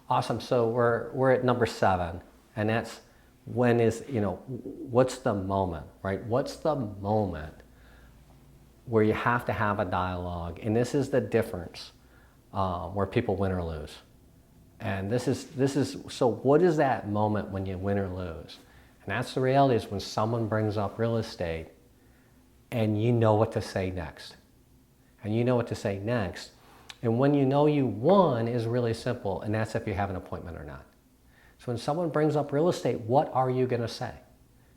Awesome. So we're at number 7, and that's when is, what's the moment, right? What's the moment where you have to have a dialogue, and this is the difference where people win or lose. And this is so. What is that moment when you win or lose? And that's the reality, is when someone brings up real estate, and you know what to say next. And you know what to say next. And when you know you won is really simple, and that's if you have an appointment or not. So when someone brings up real estate, what are you going to say?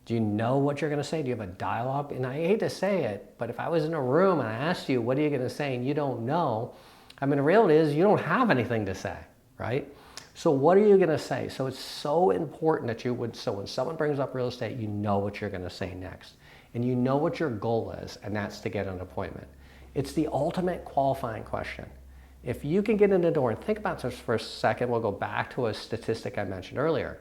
Do you know what you're going to say? Do you have a dialogue? And I hate to say it, but if I was in a room and I asked you, what are you going to say, and you don't know, I mean, the reality is you don't have anything to say, right? So what are you going to say? So it's so important that so when someone brings up real estate, you know what you're going to say next. And you know what your goal is, and that's to get an appointment. It's the ultimate qualifying question. If you can get in the door, and think about this for a second, we'll go back to a statistic I mentioned earlier.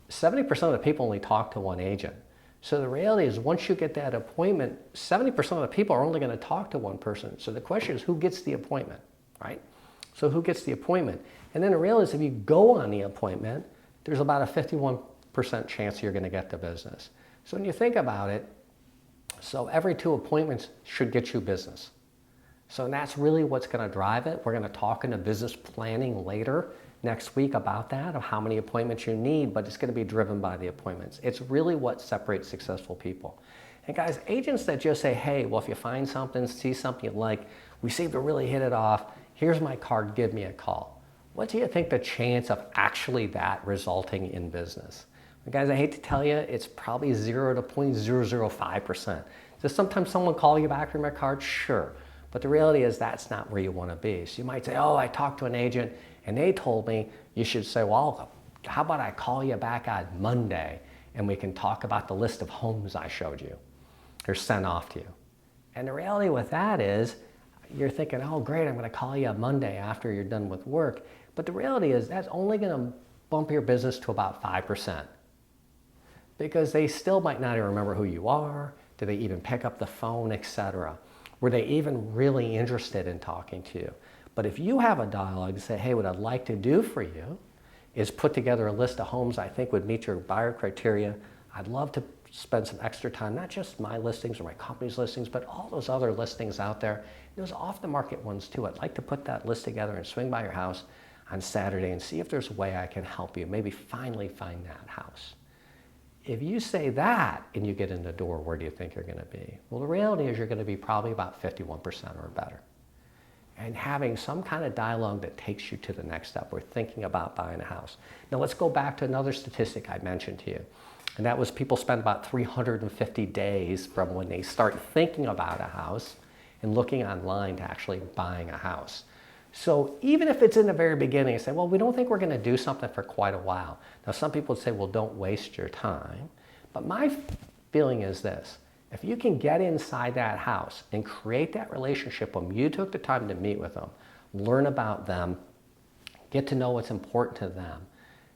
70% of the people only talk to one agent. So the reality is, once you get that appointment, 70% of the people are only going to talk to one person. So the question is, who gets the appointment, right? So who gets the appointment? And then the reality is, if you go on the appointment, there's about a 51% chance you're going to get the business. So when you think about it, so every 2 appointments should get you business. So that's really what's going to drive it. We're going to talk into business planning later next week about that, of how many appointments you need, but it's going to be driven by the appointments. It's really what separates successful people. And guys, agents that just say, hey, well, if you find something, see something you like, we seem to really hit it off, here's my card, give me a call. What do you think the chance of actually that resulting in business? And guys, I hate to tell you, it's probably 0 to 0.005%. Does sometimes someone call you back from your card? Sure. But the reality is, that's not where you want to be. So you might say, oh, I talked to an agent and they told me. You should say, well, how about I call you back on Monday and we can talk about the list of homes I showed you or sent off to you. And the reality with that is, you're thinking, oh, great, I'm going to call you on Monday after you're done with work. But the reality is, that's only going to bump your business to about 5%. Because they still might not even remember who you are. Do they even pick up the phone, etc.? Were they even really interested in talking to you? But if you have a dialogue and say, hey, what I'd like to do for you is put together a list of homes I think would meet your buyer criteria. I'd love to spend some extra time, not just my listings or my company's listings, but all those other listings out there, those off-the-market ones too. I'd like to put that list together and swing by your house on Saturday and see if there's a way I can help you, maybe finally find that house. If you say that and you get in the door, where do you think you're going to be? Well, the reality is, you're going to be probably about 51% or better. And having some kind of dialogue that takes you to the next step. We're thinking about buying a house. Now let's go back to another statistic I mentioned to you. And that was, people spend about 350 days from when they start thinking about a house and looking online to actually buying a house. So even if it's in the very beginning, you say, well, we don't think we're going to do something for quite a while. Now, some people would say, well, don't waste your time. But my feeling is this: if you can get inside that house and create that relationship when you took the time to meet with them, learn about them, get to know what's important to them,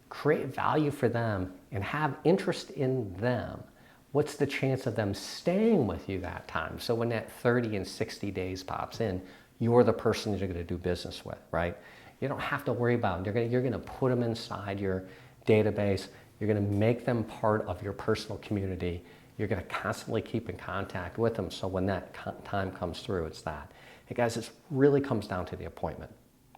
create value for them, and have interest in them, what's the chance of them staying with you that time? So when that 30 and 60 days pops in, you're the person that you're going to do business with, right? You don't have to worry about them. You're going to put them inside your database. You're going to make them part of your personal community. You're going to constantly keep in contact with them, so when that time comes through, it's that. Hey guys, it really comes down to the appointment,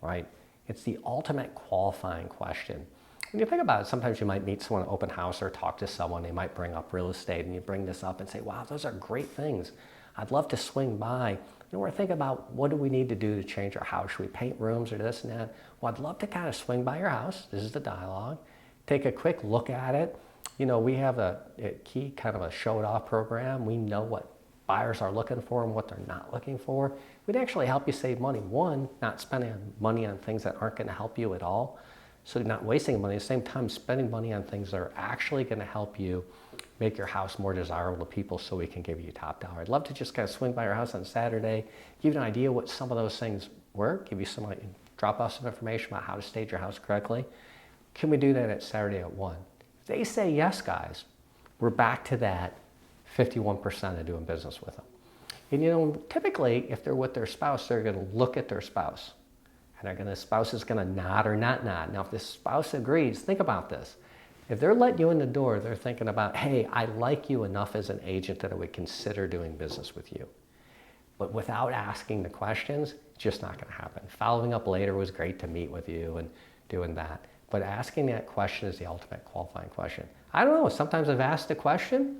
right? It's the ultimate qualifying question. When you think about it, sometimes you might meet someone at open house or talk to someone, they might bring up real estate, and you bring this up and say, wow, those are great things. I'd love to swing by. We're thinking about, what do we need to do to change our house? Should we paint rooms or this and that? Well, I'd love to kind of swing by your house. This is the dialogue. Take a quick look at it. We have a key kind of a show-it-off program. We know what buyers are looking for and what they're not looking for. We'd actually help you save money. One, not spending money on things that aren't going to help you at all. So you're not wasting money. At the same time, spending money on things that are actually going to help you make your house more desirable to people, so we can give you top dollar. I'd love to just kind of swing by your house on Saturday, give you an idea what some of those things were, give you drop off some information about how to stage your house correctly. Can we do that at Saturday at 1? If they say yes, guys, we're back to that 51% of doing business with them. And typically, if they're with their spouse, they're going to look at their spouse And the spouse is going to nod or not nod. Now, if the spouse agrees, think about this. If they're letting you in the door, they're thinking about, hey, I like you enough as an agent that I would consider doing business with you. But without asking the questions, it's just not going to happen. Following up later was great to meet with you and doing that. But asking that question is the ultimate qualifying question. I don't know. Sometimes I've asked a question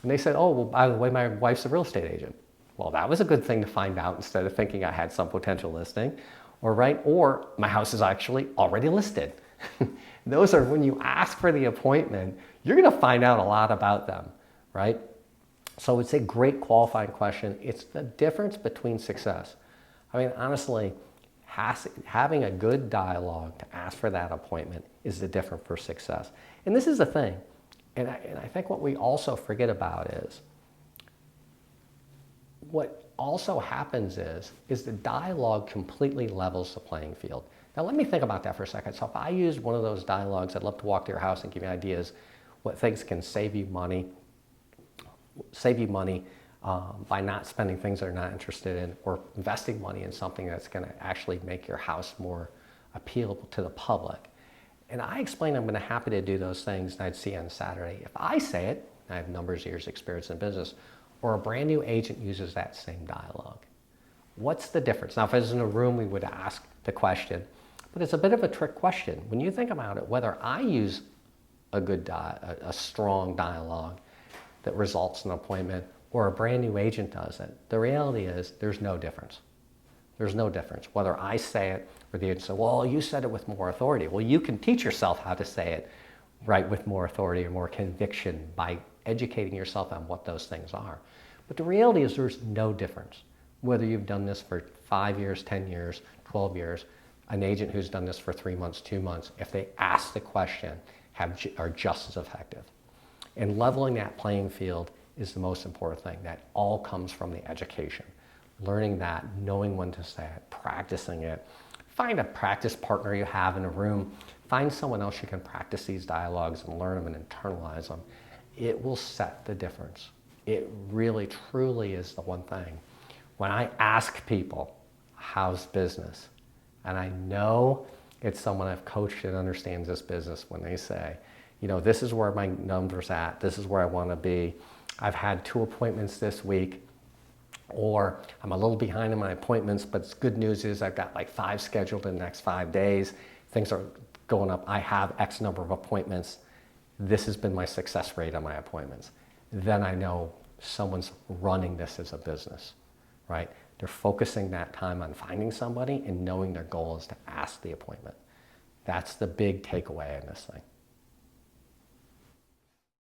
and they said, oh, well, by the way, my wife's a real estate agent. Well, that was a good thing to find out instead of thinking I had some potential listing. Or my house is actually already listed. Those are when you ask for the appointment, you're going to find out a lot about them, right? So it's a great qualifying question. It's the difference between success. I mean, honestly, having a good dialogue to ask for that appointment is the difference for success. And this is the thing, and I think what we also forget about is, what also happens is the dialogue completely levels the playing field. Now let me think about that for a second. So if I use one of those dialogues, I'd love to walk to your house and give you ideas what things can save you money by not spending things that you're not interested in, or investing money in something that's going to actually make your house more appealable to the public. And I explain I'm going to happy to do those things, and I'd see you on Saturday. If I say it, I have numbers of years experience in business, or a brand new agent uses that same dialogue. What's the difference? Now, if I was in a room, we would ask the question, but it's a bit of a trick question. When you think about it, whether I use a strong dialogue that results in an appointment, or a brand new agent does it, the reality is there's no difference. There's no difference. Whether I say it or the agent says, well, you said it with more authority. Well, you can teach yourself how to say it right with more authority or more conviction by educating yourself on what those things are. But the reality is there's no difference. Whether you've done this for 5 years, 10 years, 12 years, an agent who's done this for 3 months, 2 months, if they ask the question, are just as effective. And leveling that playing field is the most important thing. That all comes from the education. Learning that, knowing when to say it, practicing it. Find a practice partner you have in a room. Find someone else you can practice these dialogues and learn them and internalize them. It will set the difference. It really, truly is the one thing. When I ask people, how's business? And I know it's someone I've coached and understands this business when they say, you know, this is where my number's at. This is where I want to be. I've had 2 appointments this week, or I'm a little behind in my appointments, but the good news is I've got like 5 scheduled in the next 5 days. Things are going up. I have X number of appointments. This has been my success rate on my appointments. Then I know someone's running this as a business, right? They're focusing that time on finding somebody and knowing their goal is to ask the appointment. That's the big takeaway in this thing.